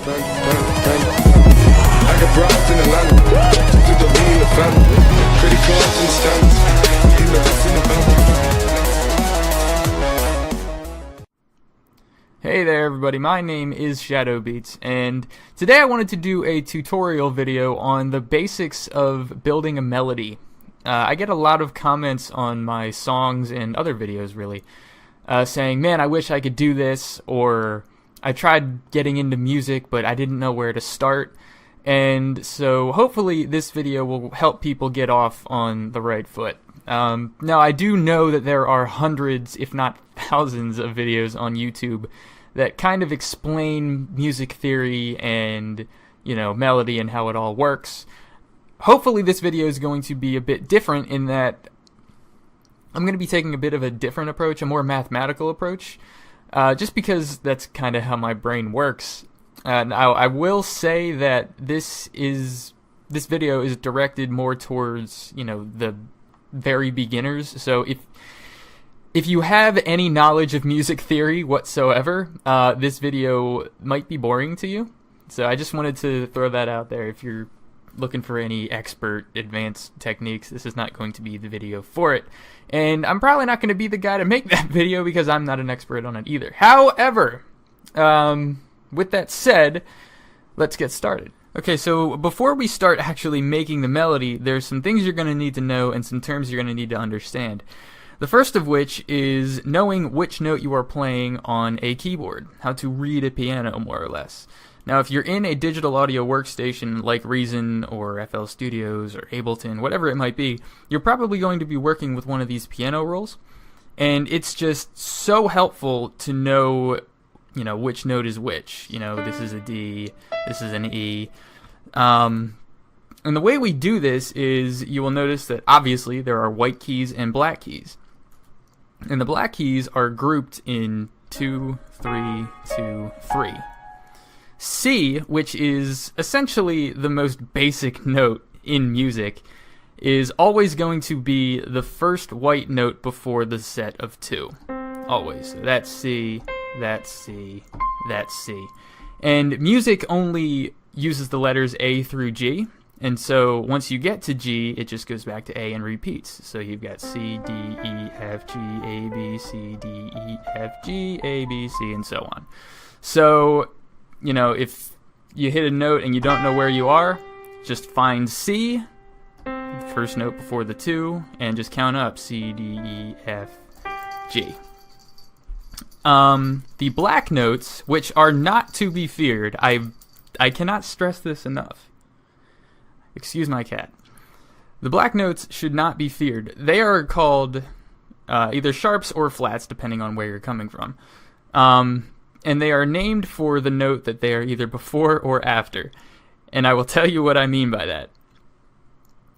I got broads in Atlanta, just to the lean the family. Pretty close in the stands, you know what's in the family. Hey there everybody, my name is Shadow Beats, and today I wanted to do a tutorial video on the basics of building a melody. I get a lot of comments on my songs and other videos really, saying, man, I wish I could do this, or I tried getting into music but I didn't know where to start. And so hopefully this video will help people get off on the right foot. Now I do know that there are hundreds, if not thousands, of videos on YouTube that kind of explain music theory and, you know, melody and how it all works. Hopefully this video is going to be a bit different in that I'm going to be taking a bit of a different approach, a more mathematical approach, just because that's kind of how my brain works. Now, I will say that this video is directed more towards, you know, the very beginners. So if you have any knowledge of music theory whatsoever, this video might be boring to you. So I just wanted to throw that out there. If you're looking for any expert advanced techniques, this is not going to be the video for it. And I'm probably not going to be the guy to make that video because I'm not an expert on it either. However, with that said, let's get started. Okay, so before we start actually making the melody, there's some things you're going to need to know and some terms you're going to need to understand. The first of which is knowing which note you are playing on a keyboard, how to read a piano more or less. Now if you're in a digital audio workstation like Reason or FL Studios or Ableton, whatever it might be, you're probably going to be working with one of these piano rolls, and it's just so helpful to know, you know, which note is which. You know, this is a D, this is an E. And the way we do this is you will notice that obviously there are white keys and black keys. And the black keys are grouped in 2, 3, 2, 3. C, which is essentially the most basic note in music, is always going to be the first white note before the set of 2. Always. So that's C, that's C, that's C. And music only uses the letters A through G, and so once you get to G, it just goes back to A and repeats. So you've got C, D, E, F, G, A, B, C, D, E, F, G, A, B, C, and so on. So, you know, if you hit a note and you don't know where you are, just find C, first note before the 2, and just count up C, D, E, F, G. The black notes, which are not to be feared, I cannot stress this enough. Excuse my cat. The black notes should not be feared. They are called either sharps or flats, depending on where you're coming from. And they are named for the note that they are either before or after. And I will tell you what I mean by that.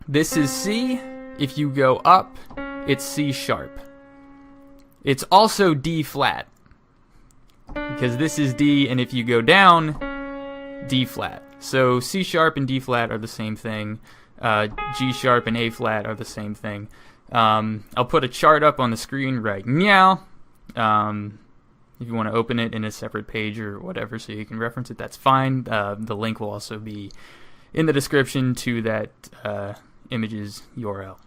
This is C. If you go up, it's C sharp. It's also D flat, because this is D, and if you go down, D flat. So C sharp and D flat are the same thing. G sharp and A flat are the same thing. I'll put a chart up on the screen right now. If you want to open it in a separate page or whatever so you can reference it, that's fine. The link will also be in the description to that image's URL.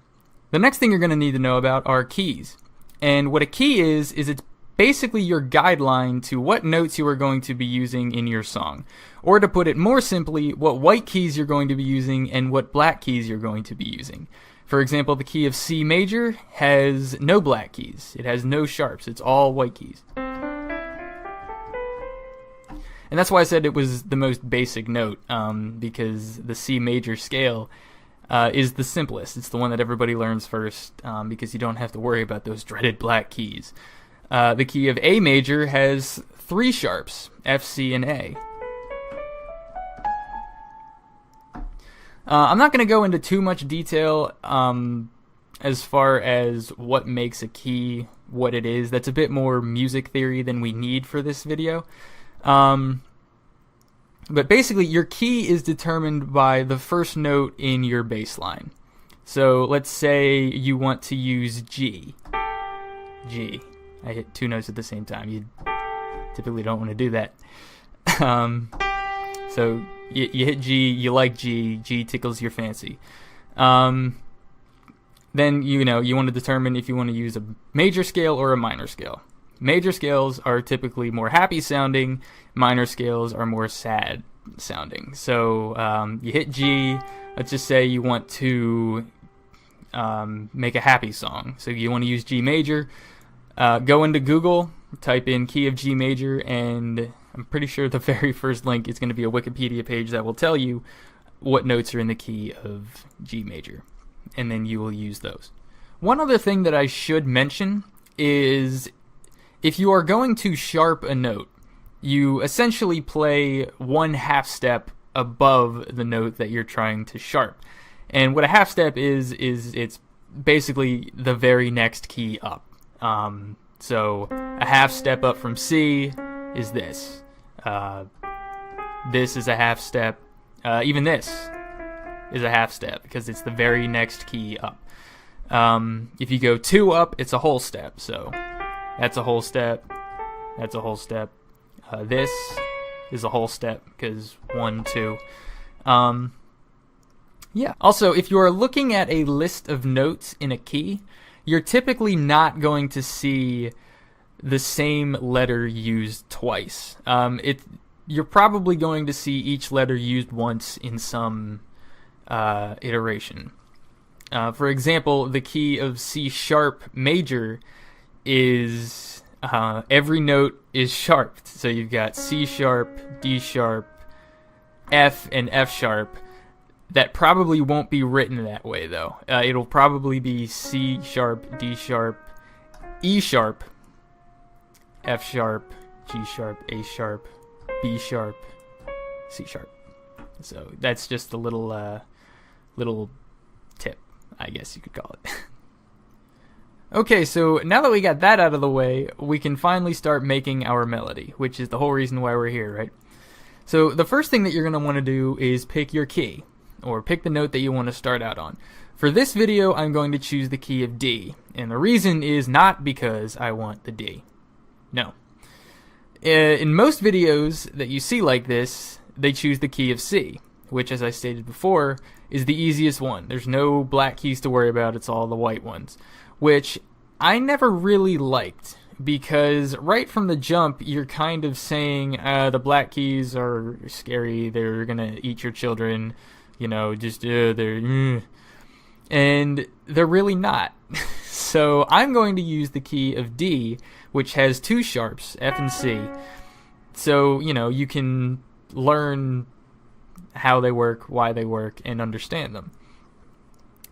The next thing you're going to need to know about are keys. And what a key is it's basically your guideline to what notes you are going to be using in your song. Or to put it more simply, what white keys you're going to be using and what black keys you're going to be using. For example, the key of C major has no black keys. It has no sharps. It's all white keys. And that's why I said it was the most basic note, because the C major scale is the simplest. It's the one that everybody learns first, because you don't have to worry about those dreaded black keys. The key of A major has 3 sharps, F, C, and A. I'm not going to go into too much detail as far as what makes a key what it is. That's a bit more music theory than we need for this video. But basically, your key is determined by the first note in your bass line. So let's say you want to use G. G. I hit 2 notes at the same time. You typically don't want to do that. So you hit G, you like G, G tickles your fancy. Then you want to determine if you want to use a major scale or a minor scale. Major scales are typically more happy sounding, minor scales are more sad sounding. So you hit G, let's just say you want to make a happy song. So you want to use G major, go into Google, type in key of G major, and I'm pretty sure the very first link is going to be a Wikipedia page that will tell you what notes are in the key of G major, and then you will use those. One other thing that I should mention is if you are going to sharp a note, you essentially play 1 half step above the note that you're trying to sharp. And what a half step is it's basically the very next key up. So a half step up from C is this. This is a half step. Even this is a half step because it's the very next key up. If you go 2 up, it's a whole step. So that's a whole step. That's a whole step. This is a whole step because 1, 2. Yeah. Also, if you are looking at a list of notes in a key, you're typically not going to see the same letter used twice. You're probably going to see each letter used once in some iteration. For example, the key of C sharp major is every note is sharped. So you've got C sharp, D sharp, F, and F sharp. That probably won't be written that way, though. It'll probably be C sharp, D sharp, E sharp, F sharp, G sharp, A sharp, B sharp, C sharp. So that's just a little tip, I guess you could call it. Okay, so now that we got that out of the way, we can finally start making our melody, which is the whole reason why we're here, right? So the first thing that you're going to want to do is pick your key, or pick the note that you want to start out on. For this video, I'm going to choose the key of D, and the reason is not because I want the D. No. In most videos that you see like this, they choose the key of C, which, as I stated before, is the easiest one. There's no black keys to worry about, it's all the white ones, which I never really liked, because right from the jump, you're kind of saying, the black keys are scary, they're gonna eat your children, they're... And they're really not. So I'm going to use the key of D, which has 2 sharps, F and C. So, you can learn how they work, why they work, and understand them.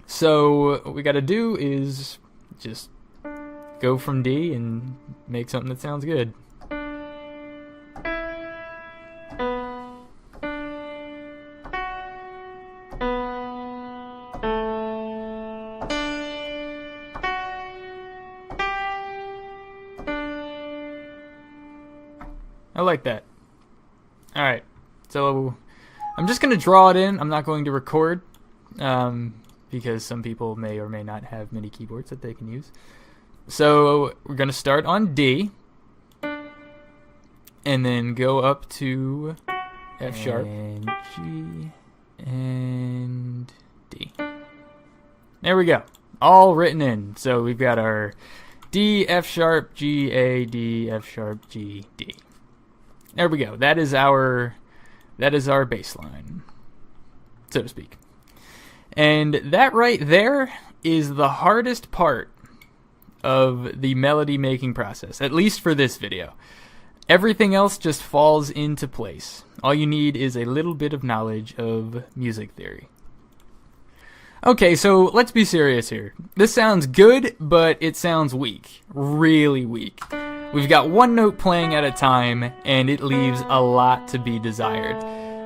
So what we got to do is just go from D and make something that sounds good. I like that. Alright, so I'm just going to draw it in. I'm not going to record, because some people may or may not have MIDI keyboards that they can use. So we're going to start on D, and then go up to F sharp, and G, and D. There we go. All written in. So we've got our D, F sharp, G, A, D, F sharp, G, D. There we go. That is our bass line, so to speak. And that right there is the hardest part of the melody making process, at least for this video. Everything else just falls into place. All you need is a little bit of knowledge of music theory. Okay, so let's be serious here. This sounds good, but it sounds weak. Really weak. We've got 1 note playing at a time, and it leaves a lot to be desired.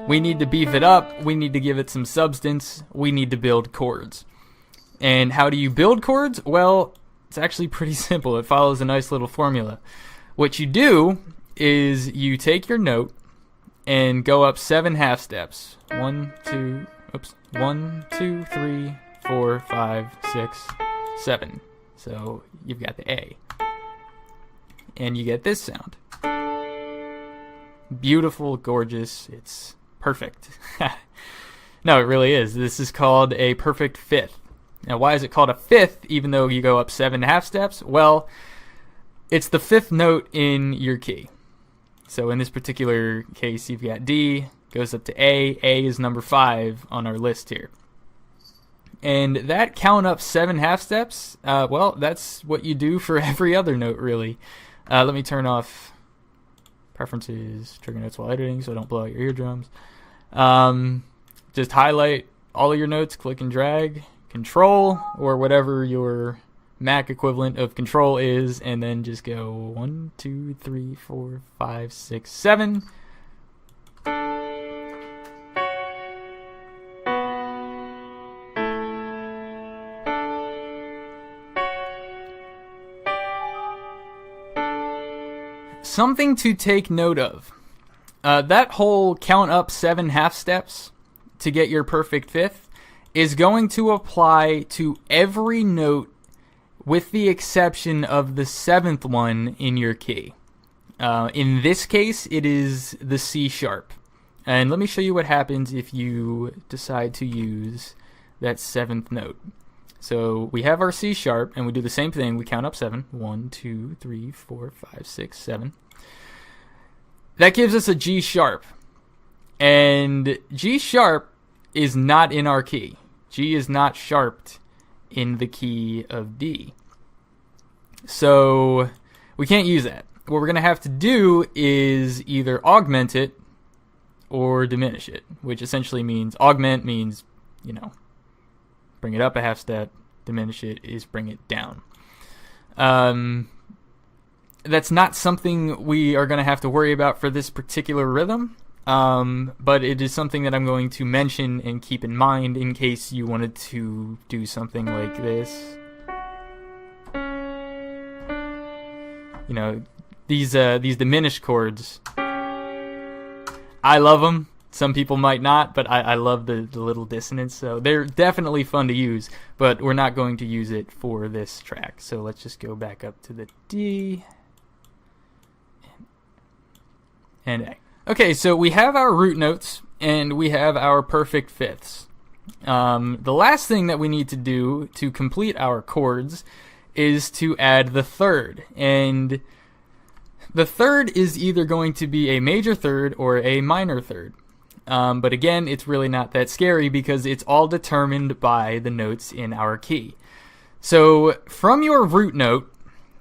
We need to beef it up, we need to give it some substance, we need to build chords. And how do you build chords? Well, it's actually pretty simple. It follows a nice little formula. What you do is you take your note and go up 7 half steps. 1, 2, 3, 4, 5, 6, 7. So you've got the A. And you get this sound. Beautiful, gorgeous, it's perfect. No, it really is. This is called a perfect fifth. Now, why is it called a fifth even though you go up 7 half steps? Well, it's the fifth note in your key. So in this particular case, you've got D, goes up to A. A is number 5 on our list here. And that count up 7 half steps, well, that's what you do for every other note, really. Let me turn off preferences, trigger notes while editing so I don't blow out your eardrums. Just highlight all of your notes, click and drag, Control, or whatever your Mac equivalent of Control is, and then just go 1, 2, 3, 4, 5, 6, 7. Something to take note of. That whole count up 7 half steps to get your perfect fifth is going to apply to every note with the exception of the 7th one in your key. In this case, it is the C sharp. And let me show you what happens if you decide to use that 7th note. So we have our C sharp, and we do the same thing. We count up 7. 1, 2, 3, 4, 5, 6, 7. That gives us a G sharp. And G sharp is not in our key. G is not sharped in the key of D. So we can't use that. What we're going to have to do is either augment it or diminish it, which essentially means augment means, bring it up a half step. Diminish it is bring it down. That's not something we are going to have to worry about for this particular rhythm, but it is something that I'm going to mention and keep in mind in case you wanted to do something like this. These diminished chords, I love them. Some people might not, but I love the little dissonance, so they're definitely fun to use, but we're not going to use it for this track. So let's just go back up to the D and A. Okay, so we have our root notes, and we have our perfect fifths. The last thing that we need to do to complete our chords is to add the third, and the third is either going to be a major third or a minor third. But again, it's really not that scary because it's all determined by the notes in our key. So from your root note,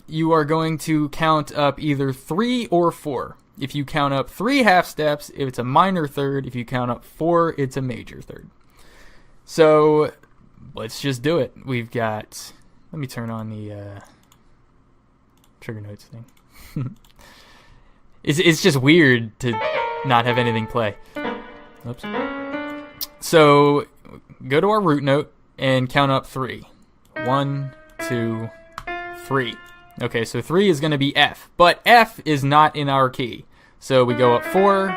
you are going to count up either 3 or 4. If you count up 3 half steps, it's a minor third. If you count up 4, it's a major third. So let's just do it. We've got, let me turn on the trigger notes thing. It's just weird to not have anything play. Oops. So go to our root note and count up 3. 1, 2, 3. Okay, so 3 is going to be F, but F is not in our key. So we go up 4,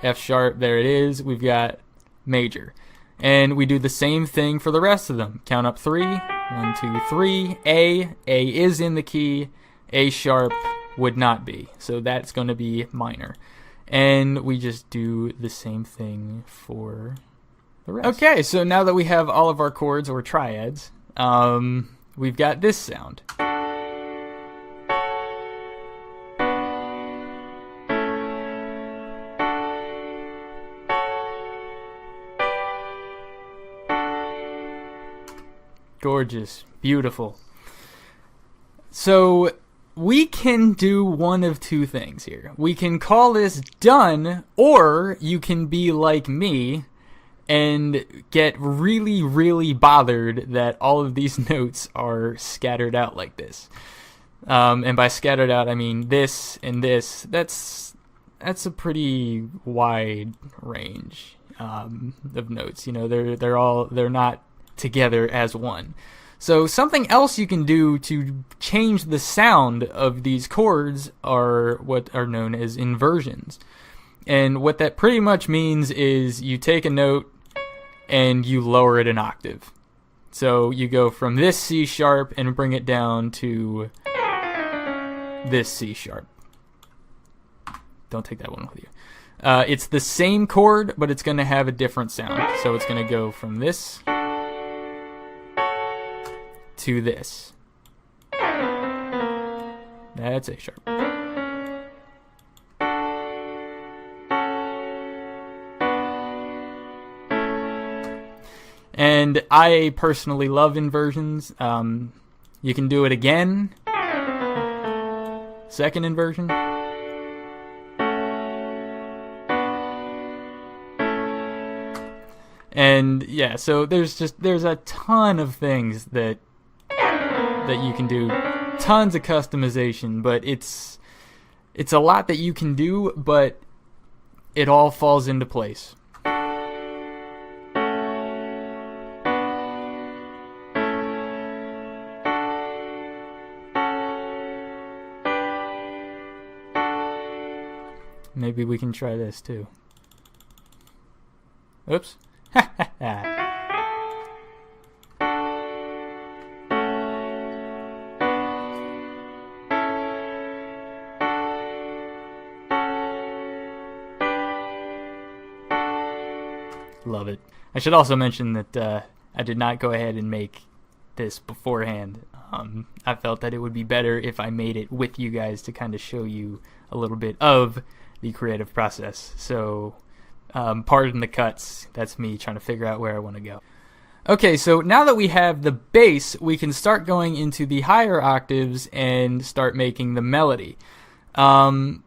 F sharp, there it is. We've got major. And we do the same thing for the rest of them. Count up 3. 1, 2, 3. A is in the key. A sharp would not be. So that's going to be minor. And we just do the same thing for the rest. Okay, so now that we have all of our chords or triads, we've got this sound. Gorgeous, beautiful. So we can do one of two things here. We can call this done, or you can be like me and get really, really bothered that all of these notes are scattered out like this. And by scattered out, I mean this and this. That's a pretty wide range of notes. They're not together as one. So something else you can do to change the sound of these chords are what are known as inversions. And what that pretty much means is you take a note and you lower it an octave. So you go from this C sharp and bring it down to this C sharp. Don't take that one with you. It's the same chord, but it's going to have a different sound. So it's going to go from this to this. That's A sharp. And I personally love inversions. You can do it again. Second inversion. And yeah, so there's a ton of things that you can do, tons of customization, but it's a lot that you can do, but it all falls into place. Maybe we can try this too. Oops. Love it. I should also mention that I did not go ahead and make this beforehand. I felt that it would be better if I made it with you guys to kind of show you a little bit of the creative process. So pardon the cuts. That's me trying to figure out where I want to go. Okay, so now that we have the bass, we can start going into the higher octaves and start making the melody. What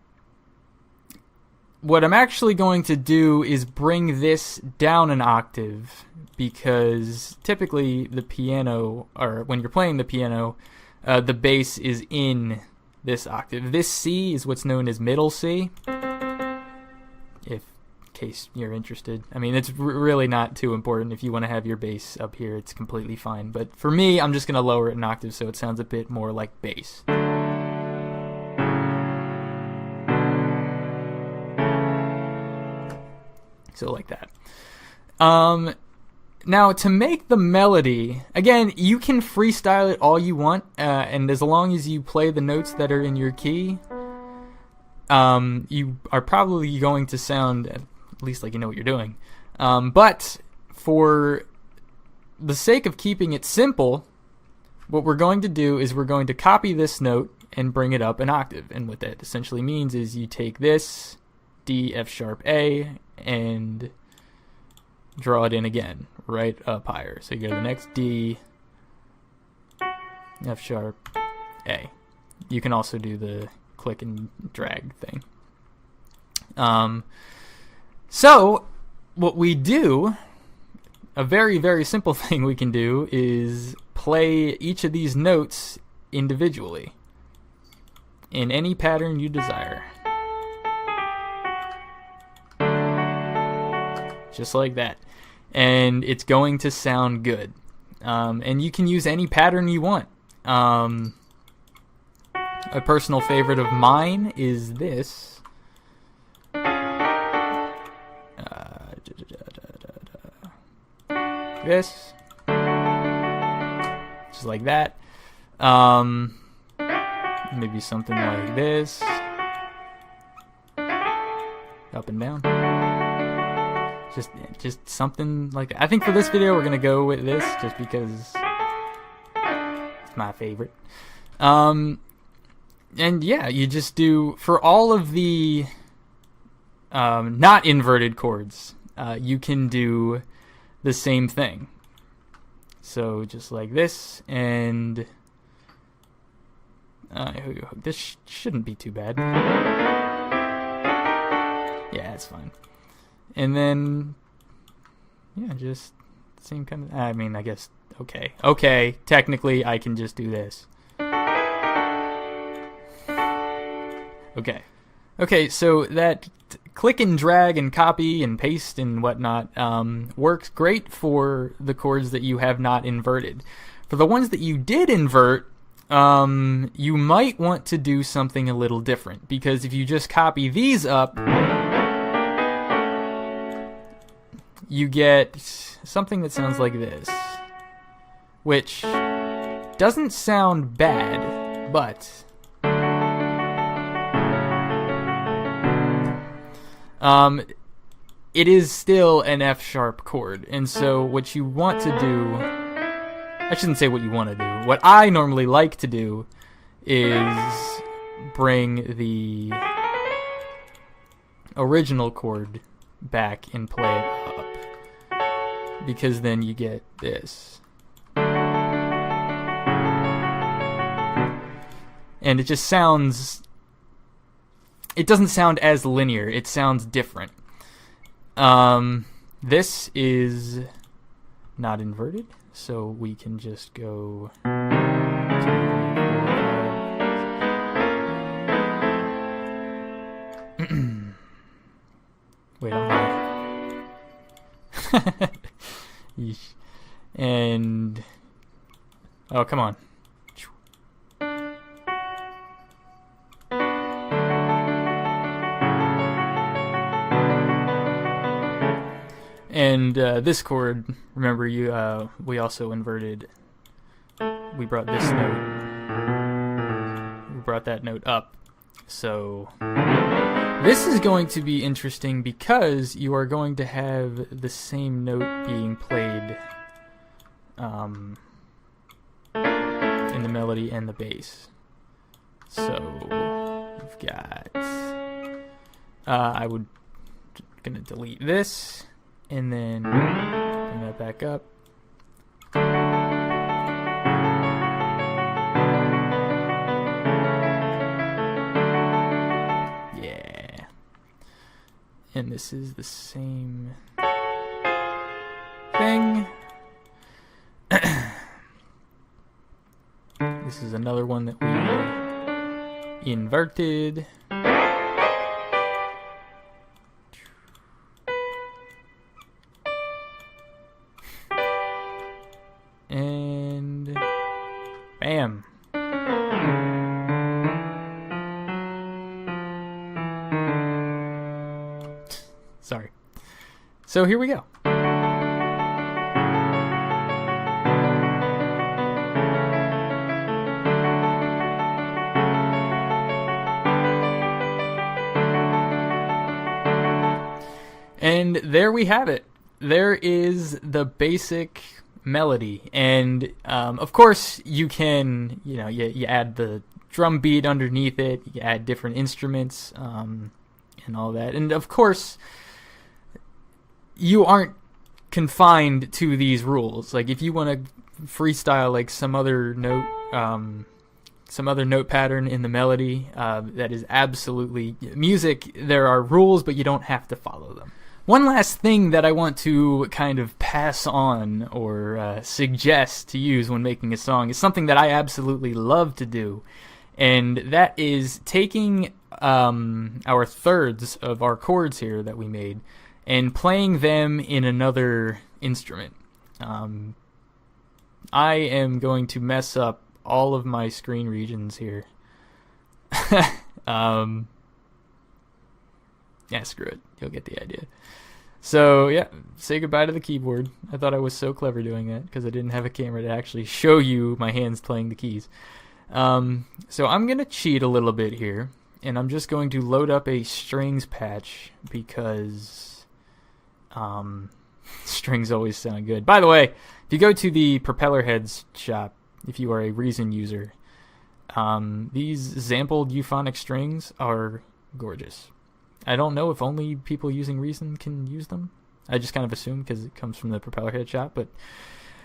I'm actually going to do is bring this down an octave, because typically the piano, or when you're playing the piano, the bass is in this octave. This C is what's known as middle C, in case you're interested. I mean, it's really not too important. If you want to have your bass up here, it's completely fine. But for me, I'm just going to lower it an octave so it sounds a bit more like bass. So like that. Now, to make the melody, again, you can freestyle it all you want, and as long as you play the notes that are in your key, you are probably going to sound at least like you know what you're doing. But for the sake of keeping it simple, what we're going to do is we're going to copy this note and bring it up an octave. And what that essentially means is you take this D, F sharp, A, and draw it in again, right up higher. So you go to the next D, F sharp, A. You can also do the click and drag thing. So what we do, a very, very simple thing we can do is play each of these notes individually in any pattern you desire. Just like that. And it's going to sound good. And you can use any pattern you want. A personal favorite of mine is this. This. Just like that. Maybe something like this. Up and down. Just something like that. I think for this video we're gonna go with this just because it's my favorite. And yeah, you just do for all of the not inverted chords. You can do the same thing. So just like this, and this shouldn't be too bad. Yeah, it's fine. And then, yeah, just same kind of, I mean, I guess, okay, technically I can just do this. Okay, so that click and drag and copy and paste and whatnot works great for the chords that you have not inverted. For the ones that you did invert, you might want to do something a little different, because if you just copy these up, you get something that sounds like this, which doesn't sound bad, but it is still an F sharp chord. And so what you want to do, I shouldn't say what you want to do. What I normally like to do is bring the original chord back and play it up, because then you get this. And it just sounds, it doesn't sound as linear, it sounds different. This is not inverted, so we can just go wait, I'm high. Yeesh. And oh, come on. And this chord, remember, we also inverted. We brought this note. We brought that note up. So this is going to be interesting because you are going to have the same note being played in the melody and the bass. So you've got. Gonna delete this. And then bring that back up. Yeah. And this is the same thing. This is another one that we inverted. And bam. Sorry. So here we go. And there we have it. There is the basic melody, and of course you can, you add the drum beat underneath it, you add different instruments and all that, and of course you aren't confined to these rules. Like if you want to freestyle like some other note pattern in the melody, that is absolutely music. There are rules, but you don't have to follow them. One last thing that I want to kind of pass on or suggest to use when making a song is something that I absolutely love to do, and that is taking our thirds of our chords here that we made and playing them in another instrument. I am going to mess up all of my screen regions here. Yeah, screw it. You'll get the idea. So, yeah, say goodbye to the keyboard. I thought I was so clever doing that because I didn't have a camera to actually show you my hands playing the keys. So I'm going to cheat a little bit here, and I'm just going to load up a strings patch because strings always sound good. By the way, if you go to the Propeller Heads shop, if you are a Reason user, these sampled euphonic strings are gorgeous. I don't know if only people using Reason can use them. I just kind of assume because it comes from the Propellerhead shop, but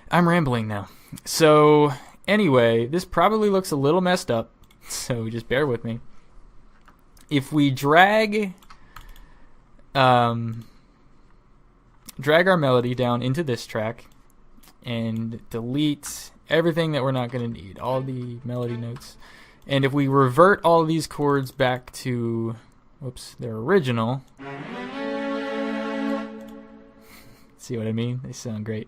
I'm rambling now. So anyway, this probably looks a little messed up, so just bear with me. If we drag our melody down into this track and delete everything that we're not going to need, all the melody notes, and if we revert all these chords back to their original. See what I mean? They sound great.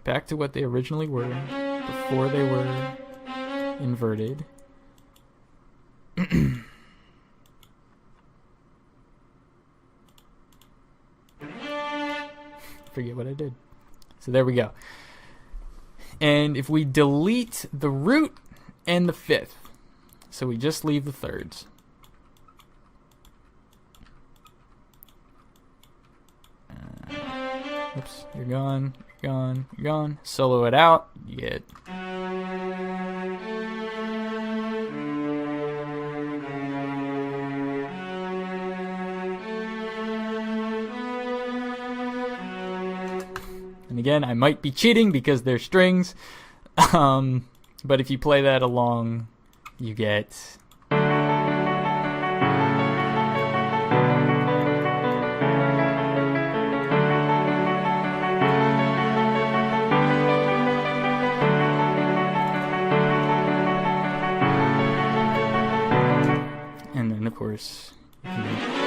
Back to what they originally were before they were inverted. Forget what I did. So there we go. And if we delete the root and the fifth, so we just leave the thirds. Oops, you're gone, you're gone, you're gone. Solo it out, you get... And again, I might be cheating because they're strings, but if you play that along, you get... And then, of course, you can...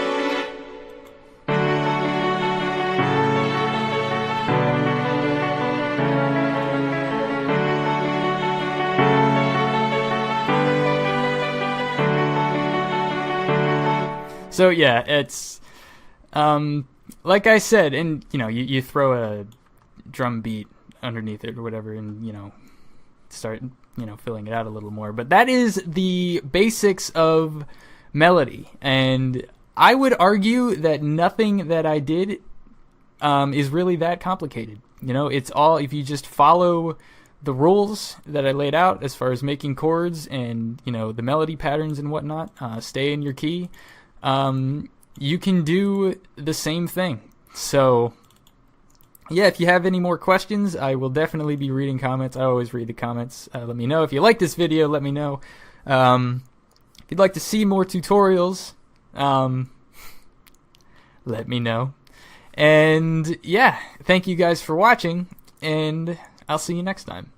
So yeah, it's like I said, and you know, you throw a drum beat underneath it or whatever, and you know, start filling it out a little more. But that is the basics of melody, and I would argue that nothing that I did is really that complicated. You know, it's all, if you just follow the rules that I laid out as far as making chords and, you know, the melody patterns and whatnot, stay in your key, you can do the same thing. So yeah, if you have any more questions, I will definitely be reading comments. I always read the comments. Let me know. If you like this video, let me know. If you'd like to see more tutorials, let me know. And yeah, thank you guys for watching, and I'll see you next time.